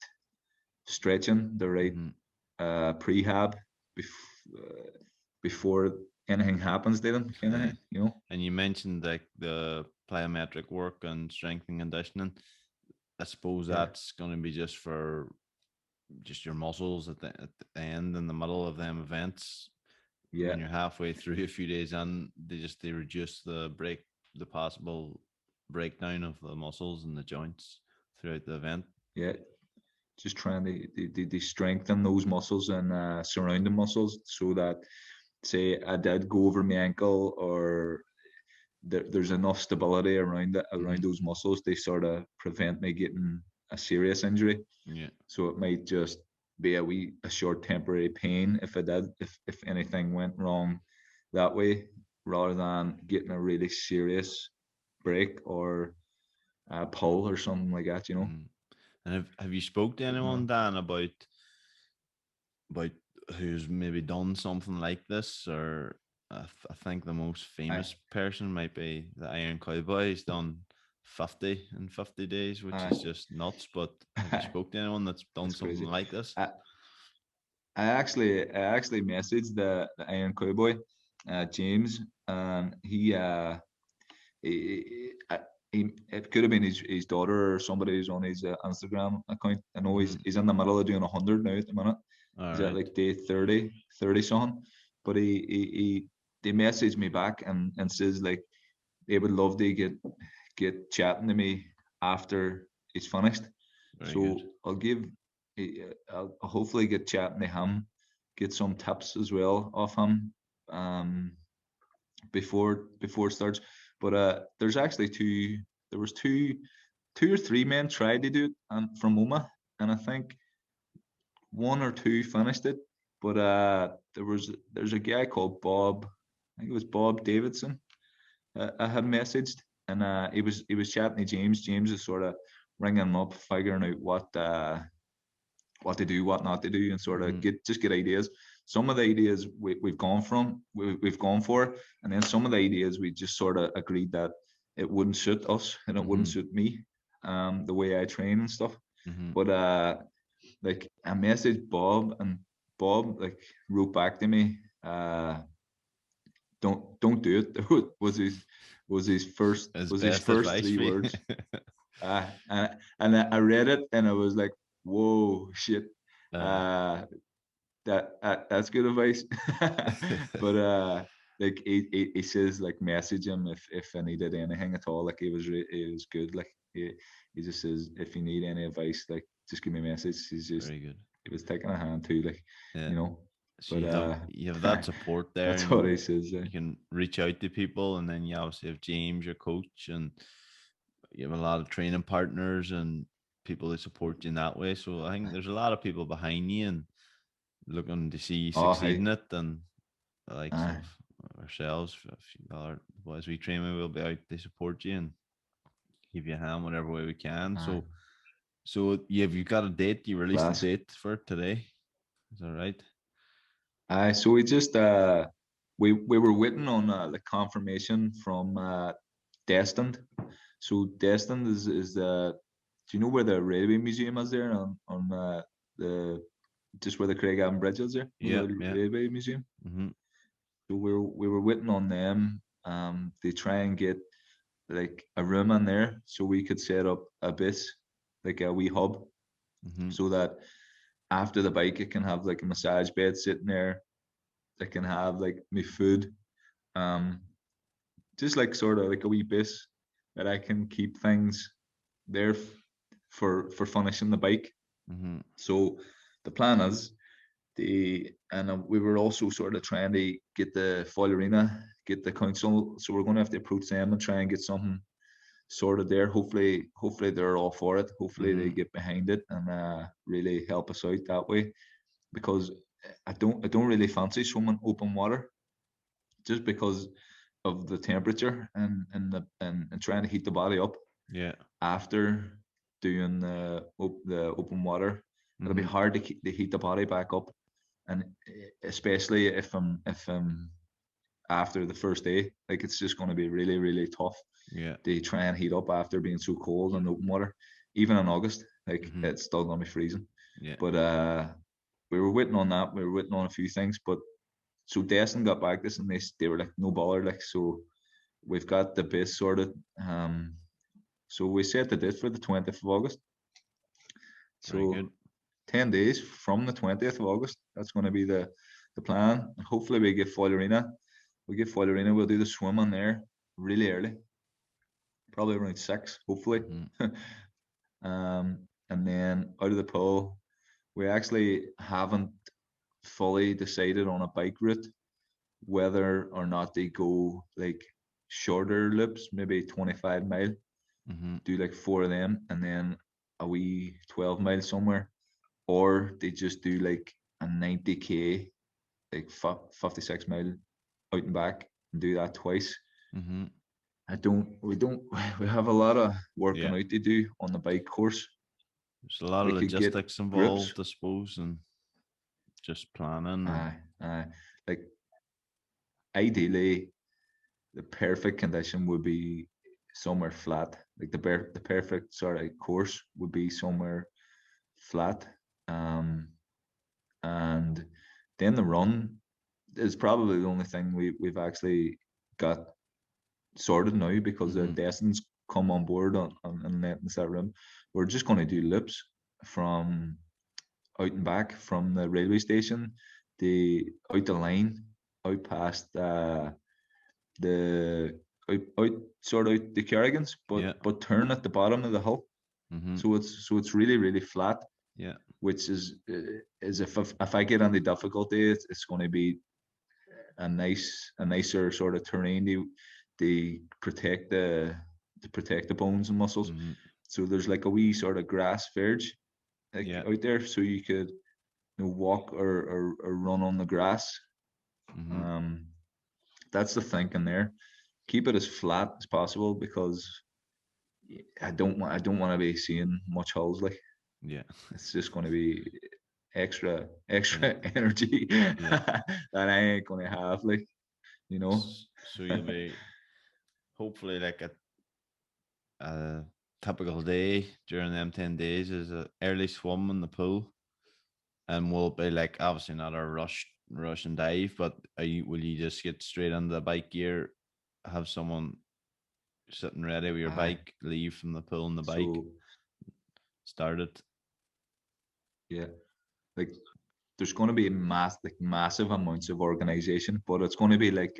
stretching, the right Mm-hmm. prehab bef- before anything happens to them, kind of Uh, thing, you know? and you mentioned like the plyometric work and strength and conditioning. I suppose Yeah, that's going to be just for just your muscles at the end and the middle of them events. yeah, When you're halfway through a few days in, they reduce the possible breakdown of the muscles and the joints throughout the event. yeah. Just trying to strengthen those muscles and surrounding muscles, so that, say, I did go over my ankle, or there's enough stability around Mm-hmm. those muscles, they sort of prevent me getting a serious injury. Yeah. So it might just be a short temporary pain if anything went wrong that way, rather than getting a really serious break or a pull or something like that, you know. Mm-hmm. And have you spoke to But anyone, no, Dan, about who's maybe done something like this? Or I think the most I famous person might be the Iron Cowboy. He's done 50 in 50 days, which I is just nuts. But have you spoke to anyone that's done that's something crazy. like this? I, I actually messaged the Iron Cowboy, James, and he it could have been his daughter or somebody who's on his Instagram account. I know he's Mm-hmm. he's in the middle of doing 100 now at the minute. All He's at right. like day 30 something. But he they messaged me back and says, like, they would love to get chatting to me after he's finished. Very good. So I'll hopefully get chatting to him, get some tips as well off him, um, before it starts. But there's actually there was two or three men tried to do it, from Oma, and I think one or two finished it. But there's a guy called Bob. I think it was Bob Davidson. I had messaged, and he was chatting to James. James is sort of ringing him up, figuring out what to do, what not to do, and sort of Mm-hmm. get ideas. Some of the ideas we've gone for, and then some of the ideas we just sort of agreed that it wouldn't suit us and it wouldn't Mm-hmm. suit me, the way I train and stuff. Mm-hmm. But like, I messaged Bob, and Bob, like, wrote back to me, don't do it. His Was his best first advice three for you. words. And I read it, and I was like, whoa, shit. uh, Uh, that's good advice. But like, he says, like, message him if I needed anything at all. Like, he was good. Like, he just says, if you need any advice, like, just give me a message. very good. He was taking a hand too, like, Yeah. you know. So But you have that support there, that's and what he says. you can reach out to people, and then you obviously have James, your coach, and you have a lot of training partners and people that support you in that way. So I think there's a lot of people behind you and looking to see you Oh, succeed hey, in it, and the likes aye, of ourselves, a few other boys we train with will be out to support you and give you a hand whatever way we can. aye, So you've got a date. You released a class. date for today. Is that right? Aye, so we just we were waiting on the confirmation from Destined. So Destined is the, do you know where the railway museum is there on the just where the Craigavon Bridge is there? You know Yeah, the yeah. railway museum. Mm-hmm. So we were waiting on them. They try and get like a room in there so we could set up a base, like a wee hub, Mm-hmm. so that after the bike it can have like a massage bed sitting there. It can have like me food, um, just like sort of like a wee base that I can keep things there for finishing the bike. Mm-hmm. So the plan is we were also sort of trying to get the Foil Arena, get the council. So we're going to have to approach them and try and get something sorted there. Hopefully they're all for it. Hopefully they Mm-hmm. get behind it and really help us out that way. Because I don't really fancy swimming open water just because of the temperature and trying to heat the body up Yeah. after doing the open water. It'll be Mm-hmm. hard to heat the body back up, and especially if I'm after the first day, like it's just going to be really really tough Yeah. to try and heat up after being so cold in open water. Even in August, like Mm-hmm. it's still going to be freezing. Yeah. But we were waiting on that. We were waiting on a few things, but so Destin got back this and they were like no bother, like, so we've got the base sorted. So we set the date for the 20th of August. Very good. So 10 days from the 20th of August, that's going to be the plan. And hopefully we get Foil Arena. We get Foil Arena, we'll do the swim on there really early, probably around 6, hopefully. Mm-hmm. And then out of the pool, we actually haven't fully decided on a bike route, whether or not they go like shorter loops, maybe 25 mile, Mm-hmm. do like 4 of them, and then a wee 12 mile somewhere, or they just do like a 90k, like 56 mile out and back, and do that twice. Mm-hmm. We have a lot of working Yeah. out to do on the bike course. There's a lot of We could get logistics grips. involved, I suppose, and just planning and Aye. Like ideally, the perfect condition would be somewhere flat. Like the perfect sort of course would be somewhere flat. Um, and then the run is probably the only thing we've actually got sorted now, because the mm-hmm. Destin's come on board on letting us that room. We're just going to do loops from out and back from the railway station, the out the line, out past the out sort of out the Kerrigans, Yeah. but turn at the bottom of the hill. Mm-hmm. So it's really really flat, Yeah. which is if I get any difficulty, it's going to be a nicer sort of terrain to protect the bones and muscles. Mm-hmm. So there's like a wee sort of grass verge like Yeah. out there, so you could walk or run on the grass. Mm-hmm. Um, that's the thinking there. Keep it as flat as possible, because I don't want to be seeing much holes. Like, Yeah. it's just going to be extra Yeah. energy Yeah. that I ain't going to have. Like, you know. So you'll be hopefully like a typical day during them 10 days is a early swim in the pool, and will be like obviously not a rush and dive, but will you just get straight into the bike gear, have someone sitting ready with your Aye. bike, leave from the pool in the bike, So start it. yeah, like there's going to be massive amounts of organization, but it's going to be like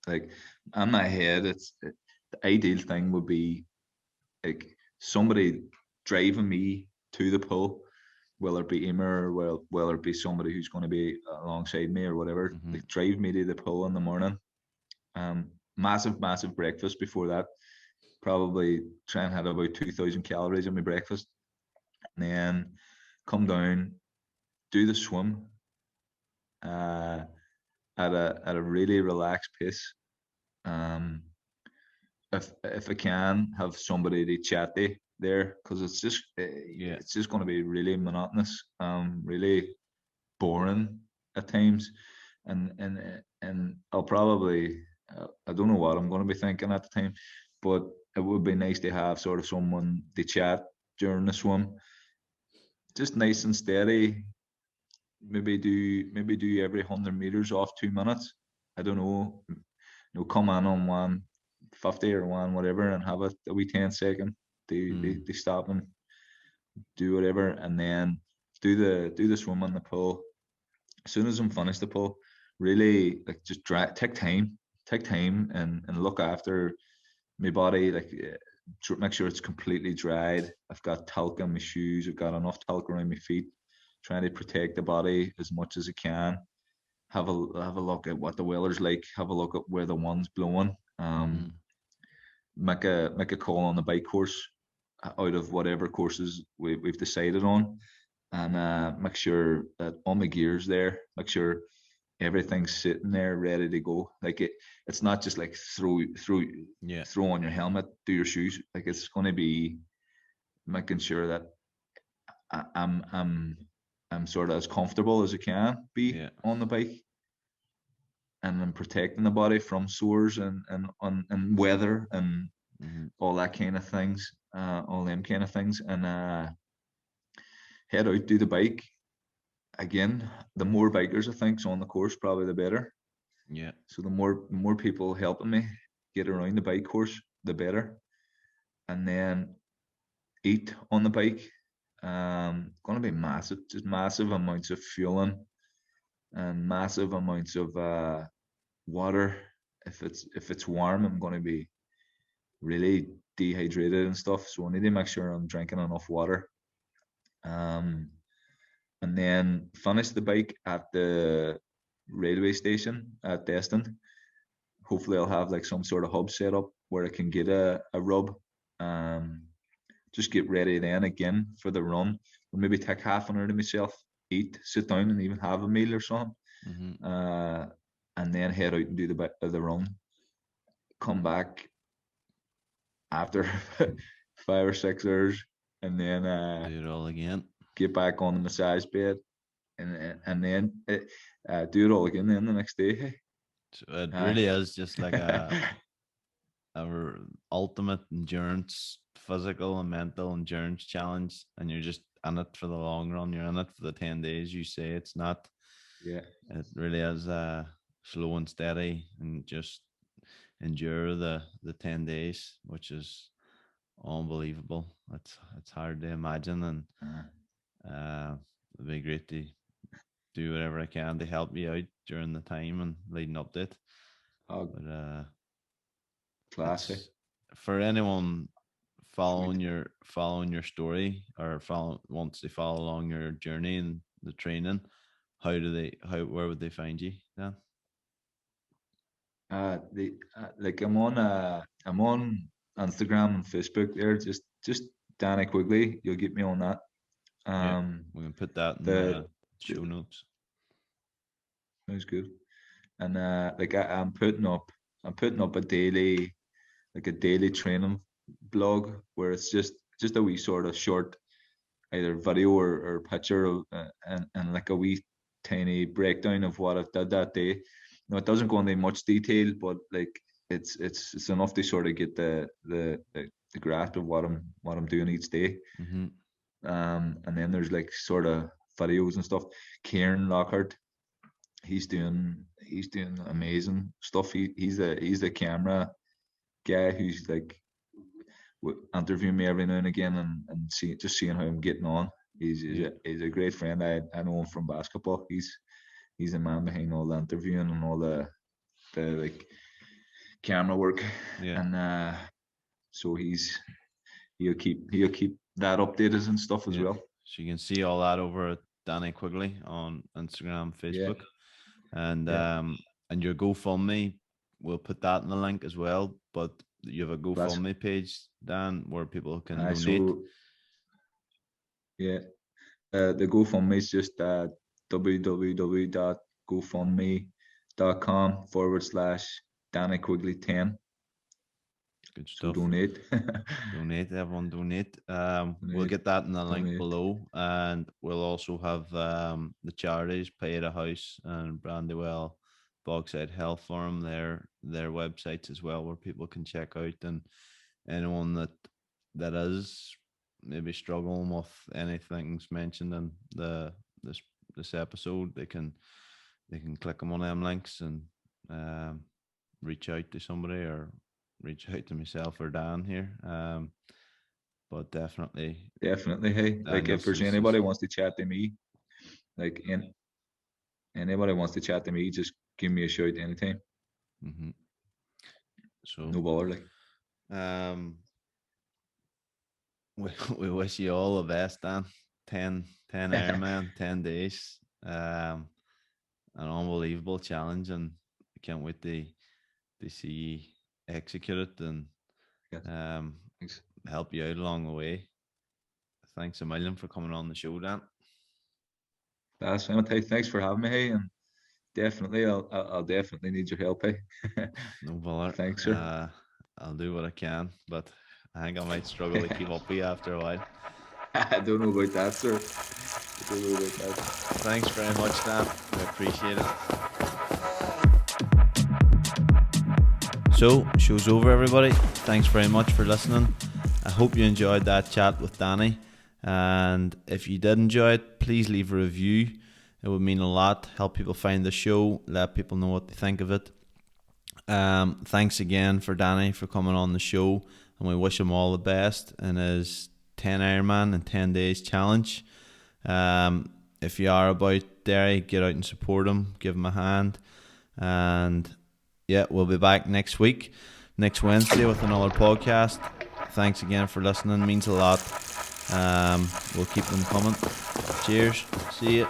in my head, the ideal thing would be like somebody driving me to the pool, whether it be Emer or whether it be somebody who's going to be alongside me or whatever, Mm-hmm. like drive me to the pool in the morning. Massive breakfast before that. Probably try and have about 2,000 calories in my breakfast, and then come down, do the swim uh, at a really relaxed pace. Um, if I can have somebody to chat to there, because Yeah. it's just going to be really monotonous, really boring at times, and I'll probably I don't know what I'm going to be thinking at the time, but it would be nice to have sort of someone to chat during the swim, just nice and steady. Maybe do every 100 meters off 2 minutes. I don't know. Come on 150 or one whatever, and have a wee 10 second. They stop and do whatever, and then do the swim in the pool. As soon as I'm finished the pool, really like just take time and look after my body. Like make sure it's completely dried. I've got talc on my shoes. I've got enough talc around my feet. Trying to protect the body as much as I can. Have a look at what the weather's like. Have a look at where the wind's blowing. Mm-hmm. Make a call on the bike course out of whatever courses we've decided on, and make sure that all my gear's there. Make sure everything's sitting there ready to go. Like it's not just like Yeah. throw on your helmet, do your shoes. Like it's going to be making sure that I'm sort of as comfortable as I can be Yeah. on the bike, and I'm protecting the body from sores and weather and Mm-hmm. all that kind of things, all them kind of things, and head out, do the bike. Again, the more bikers I think's on the course, probably the better. Yeah. So the more people helping me get around the bike course, the better. And then eat on the bike. Gonna be massive, just massive amounts of fueling and massive amounts of water. If it's warm, I'm gonna be really dehydrated and stuff. So I need to make sure I'm drinking enough water. Um, and then finish the bike at the railway station at Destin. Hopefully, I'll have like some sort of hub set up where I can get a rub. Um, just get ready then again for the run. Or maybe take half an hour to myself, eat, sit down, and even have a meal or something. Mm-hmm. And then head out and do the run. Come back after 5 or 6 hours, and then Do it all again. get back on the massage bed, and then do it all again. Then the next day, hey. So it Aye. really is just like a ultimate endurance, physical and mental endurance challenge, and you're just in it for the long run. You're in it for the 10 days. You say it's not. Yeah. It really is slow and steady, and just endure the 10 days, which is unbelievable. It's hard to imagine, and it'd be great to do whatever I can to help you out during the time and leading up to it. Oh, But classy. it's for anyone Sweet. following your story, or wants to follow along your journey and the training. Where would they find you then? Like I'm on Instagram and Facebook there. Just Danny Quigley. You'll get me on that. Yeah, Um, we can put that in the, the show notes. Sounds good. And like I'm putting up a daily training blog where it's just a wee sort of short either video or picture of, and like a wee tiny breakdown of what I've did that day. It doesn't go into much detail, but like it's enough to sort of get the grasp of what I'm doing each day. Mm-hmm. And then there's like sort of videos and stuff. Kieran Lockhart, he's doing amazing stuff. He's the camera guy who's like interviewing me every now and again, and seeing how I'm getting on. Yeah, He's a great friend. I know him from basketball. He's the man behind all the interviewing and all the like camera work, yeah. and so he'll keep that updated and stuff as Yeah. well. So you can see all that over at Danny Quigley on Instagram, Yeah, Facebook, and yeah. your GoFundMe. We'll put that in the link as well. But you have a That's GoFundMe page, Dan, where people can donate. so yeah. The GoFundMe is just www.gofundme.com/Danny Quigley 10. Good So stuff. donate. Donate, everyone donate. We'll Donate, get that in the link donate. below, and we'll also have the charities, Pay at a House and Brandywell Bogside Health Forum, their websites as well, where people can check out, and anyone that is maybe struggling with anything's mentioned in this this episode, they can click on one of them links and um, reach out to somebody or reach out to myself or Dan here. But definitely, Definitely. Hey, like if Daniel's there's anybody wants to chat to me, like anybody wants to chat to me, just give me a shout anytime. mm-hmm. So No bother. Like um, we wish you all the best, Dan. 10 Ironman, 10 days. An unbelievable challenge, and I can't wait to see you execute it and yeah, um, thanks. help you out along the way. Thanks a million for coming on the show, Dan. That's fine. Hey, thanks for having me. Hey, and definitely, I'll definitely need your help. Hey, No bother. thanks, sir. I'll do what I can, but I think I might struggle to keep up with you after a while. I don't know about that, sir. I don't know about that. Thanks very much, Dan. I appreciate it. So, show's over, everybody. Thanks very much for listening. I hope you enjoyed that chat with Danny. And if you did enjoy it, please leave a review. It would mean a lot. Help people find the show. Let people know what they think of it. Thanks again for Danny for coming on the show. And we wish him all the best in his 10 Ironman and 10 days challenge. If you are about Derry, get out and support him. Give him a hand. And yeah, we'll be back next week, next Wednesday, with another podcast. Thanks again for listening. It means a lot. We'll keep them coming. Cheers. See you.